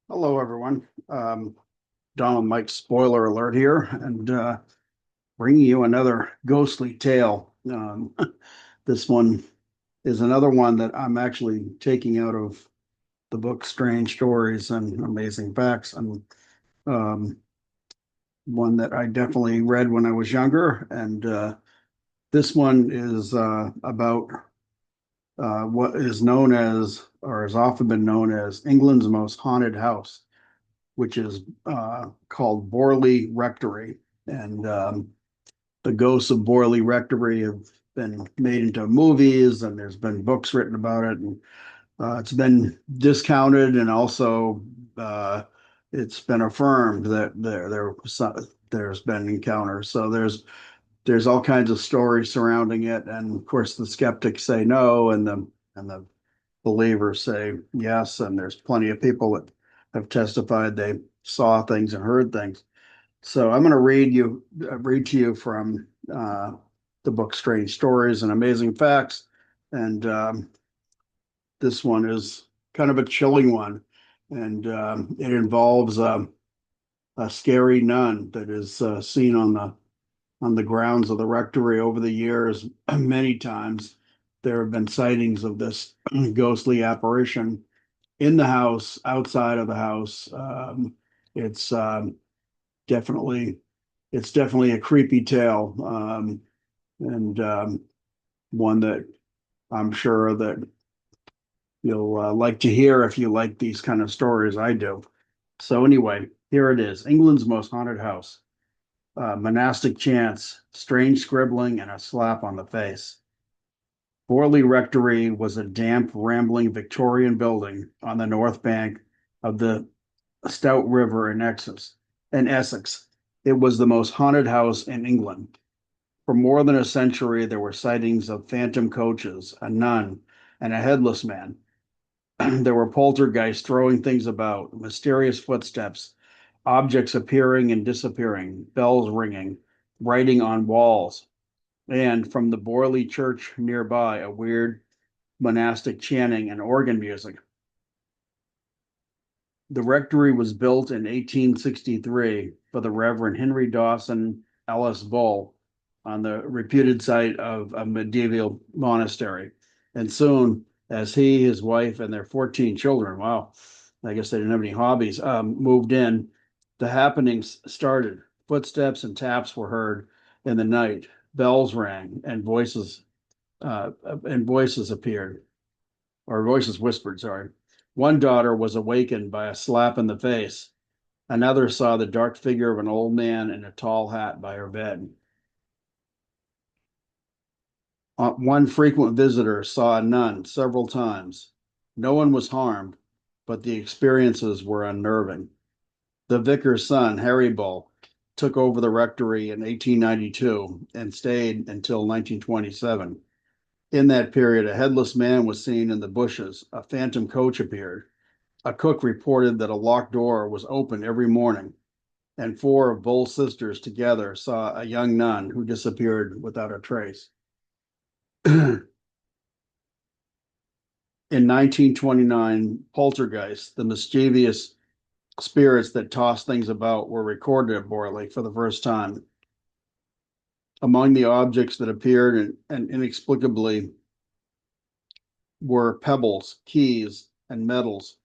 Hello, everyone. Donald Mike spoiler alert here, and bringing you another ghostly tale. This one is another one that I'm actually taking out of the book Strange Stories and Amazing Facts, and um, one that I definitely read when I was younger. And this one is about what is known as, or has often been known as, England's most haunted house, which is called Borley Rectory. And the ghosts of Borley Rectory have been made into movies, and there's been books written about it. And it's been discounted, and also uh, it's been affirmed that there's been encounters. So there's all kinds of stories surrounding it, and of course the skeptics say no, and the believers say yes, and there's plenty of people that have testified they saw things and heard things. So I'm going to read to you from the book Strange Stories and Amazing Facts, and this one is kind of a chilling one, and it involves a scary nun that is seen on the grounds of the rectory over the years. Many times there have been sightings of this ghostly apparition in the house, outside of the house. It's definitely it's definitely a creepy tale, and one that I'm sure that you'll like to hear if you like these kind of stories. I do. So anyway, here it is: England's most haunted house. Monastic chants, strange scribbling, and a slap on the face. Borley Rectory was a damp, rambling Victorian building on the north bank of the Stout River in Essex. It was the most haunted house in England. For more than a century, there were sightings of phantom coaches, a nun, and a headless man. There were poltergeists throwing things about, mysterious footsteps, objects appearing and disappearing, bells ringing, writing on walls, and from the Borley Church nearby, a weird monastic chanting and organ music. The rectory was built in 1863 for the Reverend Henry Dawson Ellis Bull on the reputed site of a medieval monastery. And soon, as he, his wife, and their 14 children, wow, I guess they didn't have any hobbies, moved in, the happenings started. Footsteps and taps were heard in the night. Bells rang, and voices appeared, or voices whispered, sorry. One daughter was awakened by a slap in the face. Another saw the dark figure of an old man in a tall hat by her bed. One frequent visitor saw a nun several times. No one was harmed, but the experiences were unnerving. The vicar's son, Harry Bull, took over the rectory in 1892 and stayed until 1927. In that period, a headless man was seen in the bushes. A phantom coach appeared. A cook reported that a locked door was open every morning, and four of Bull's sisters together saw a young nun who disappeared without a trace. In 1929, poltergeists, the mischievous spirits that toss things about, were recorded at Borley for the first time. Among the objects that appeared and inexplicably were pebbles, keys, and medals,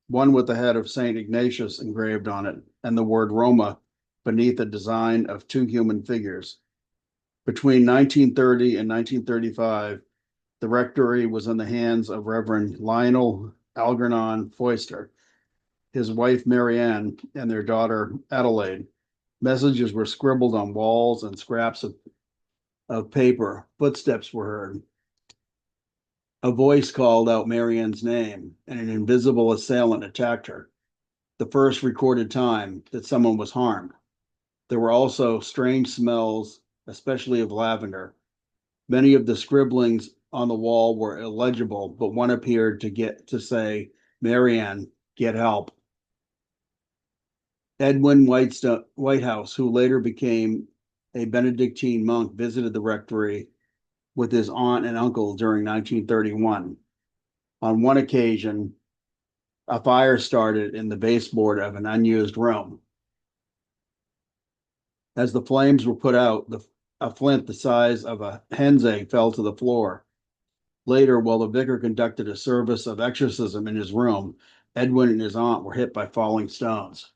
one with the head of St. Ignatius engraved on it, and the word Roma beneath a design of two human figures. Between 1930 and 1935, the rectory was in the hands of Reverend Lionel Algernon Foister, his wife Marianne, and their daughter Adelaide. Messages were scribbled on walls and scraps of paper. Footsteps were heard. A voice called out Marianne's name, and an invisible assailant attacked her. The first recorded time that someone was harmed. There were also strange smells, especially of lavender. Many of the scribblings on the wall were illegible, but one appeared to say, Marianne, get help. Edwin Whitehouse, who later became a Benedictine monk, visited the rectory with his aunt and uncle during 1931. On one occasion, a fire started in the baseboard of an unused room. As the flames were put out, a flint the size of a hen's egg fell to the floor. Later, while the vicar conducted a service of exorcism in his room, Edwin and his aunt were hit by falling stones.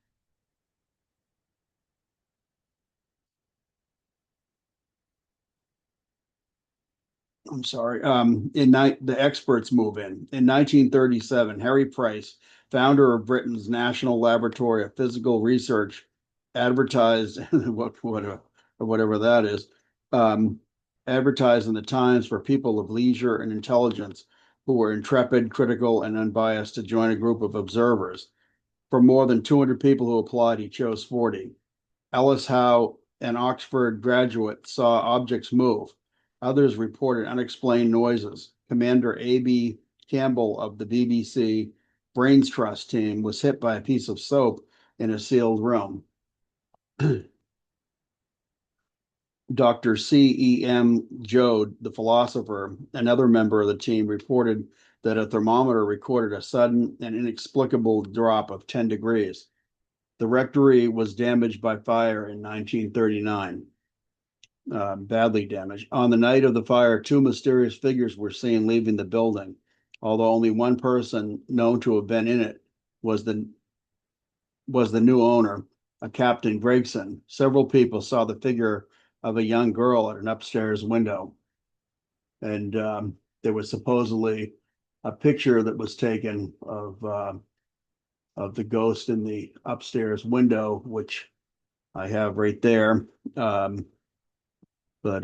I'm sorry. The experts move in 1937. Harry Price, founder of Britain's National Laboratory of Physical Research, advertised whatever that is, um, advertised in the Times for people of leisure and intelligence who were intrepid, critical, and unbiased to join a group of observers. For more than 200 people who applied, he chose 40. Ellis Howe, an Oxford graduate, saw objects move. Others reported unexplained noises. Commander A.B. Campbell of the BBC Brains Trust team was hit by a piece of soap in a sealed room. Dr. C.E.M. Joad, the philosopher, another member of the team, reported that a thermometer recorded a sudden and inexplicable drop of 10 degrees. The rectory was damaged by fire in 1939, badly damaged. On the night of the fire, two mysterious figures were seen leaving the building, although only one person known to have been in it was the new owner, a Captain Gregson. Several people saw the figure of a young girl at an upstairs window, and there was supposedly a picture that was taken of the ghost in the upstairs window, which I have right there. Um, but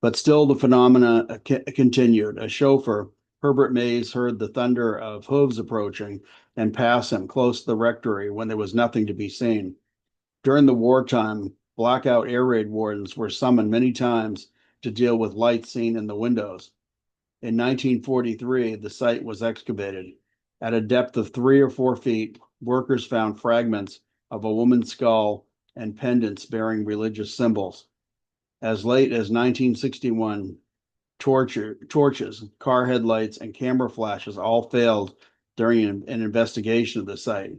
but still, the phenomena continued. A chauffeur, Herbert Mays, heard the thunder of hooves approaching and pass him close to the rectory when there was nothing to be seen. During the wartime, blackout air raid wardens were summoned many times to deal with lights seen in the windows. In 1943, the site was excavated. At a depth of 3 or 4 feet, workers found fragments of a woman's skull and pendants bearing religious symbols. As late as 1961, torches, car headlights, and camera flashes all failed during an investigation of the site.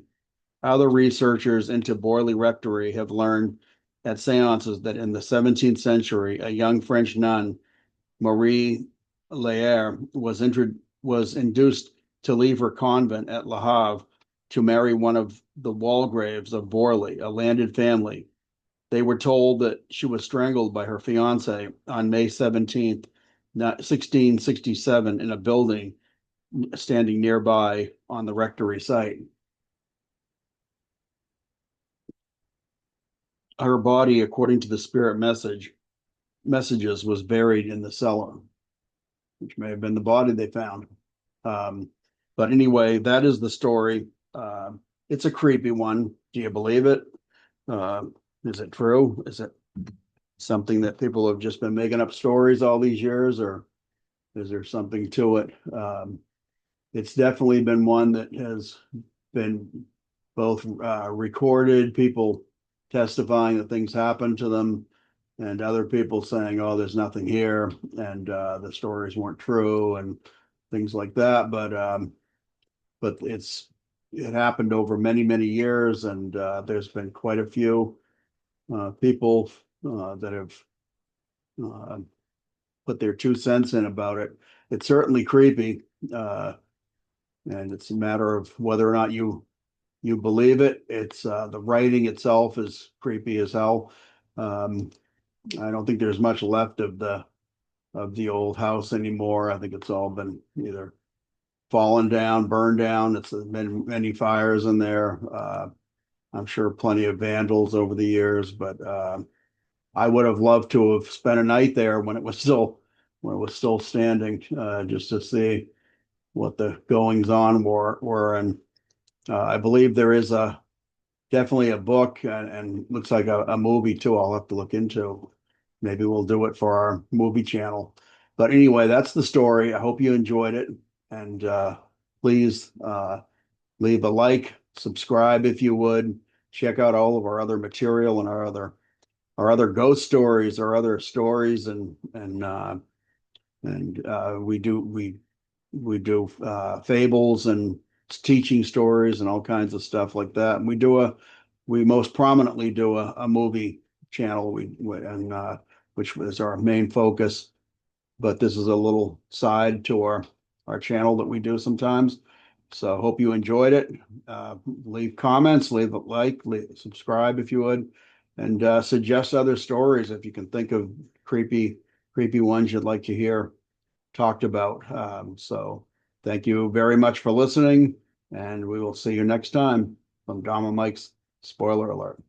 Other researchers into Borley Rectory have learned at seances that in the 17th century, a young French nun, Marie Laire, was induced to leave her convent at Le Havre to marry one of the Walgraves of Borley, a landed family. They were told that she was strangled by her fiance on May 17th, 1667, in a building standing nearby on the rectory site. Her body, according to the spirit messages, was buried in the cellar, which may have been the body they found. Um, but anyway, that is the story. It's a creepy one. Do you believe it? Uh, is it true? Is it something that people have just been making up stories all these years, or is there something to it? It's definitely been one that has been both recorded, people testifying that things happened to them, and other people saying, "Oh, there's nothing here," and the stories weren't true, and things like that. But it happened over many many years, and there's been quite a few people that have uh, put their 2 cents in about it. It's certainly creepy, and it's a matter of whether or not you believe it. It's the writing itself is creepy as hell. Um, I don't think there's much left of the old house anymore. I think it's all been either fallen down, burned down. It's been many fires in there. I'm sure plenty of vandals over the years, but I would have loved to have spent a night there when it was still standing, just to see what the goings on were. And I believe there is a definitely a book and looks like a movie too. I'll have to look into. Maybe we'll do it for our movie channel. But anyway, that's the story. I hope you enjoyed it. And please leave a like, subscribe if you would. Check out all of our other material and our other ghost stories, our other stories, and we do fables and teaching stories and all kinds of stuff like that. And we most prominently do a movie channel, which was our main focus. But this is a little side to our channel that we do sometimes. So hope you enjoyed it. Leave comments, leave a like, subscribe if you would, and suggest other stories if you can think of creepy ones you'd like to hear talked about. So thank you very much for listening, and we will see you next time from Dom and Mike's Spoiler Alert.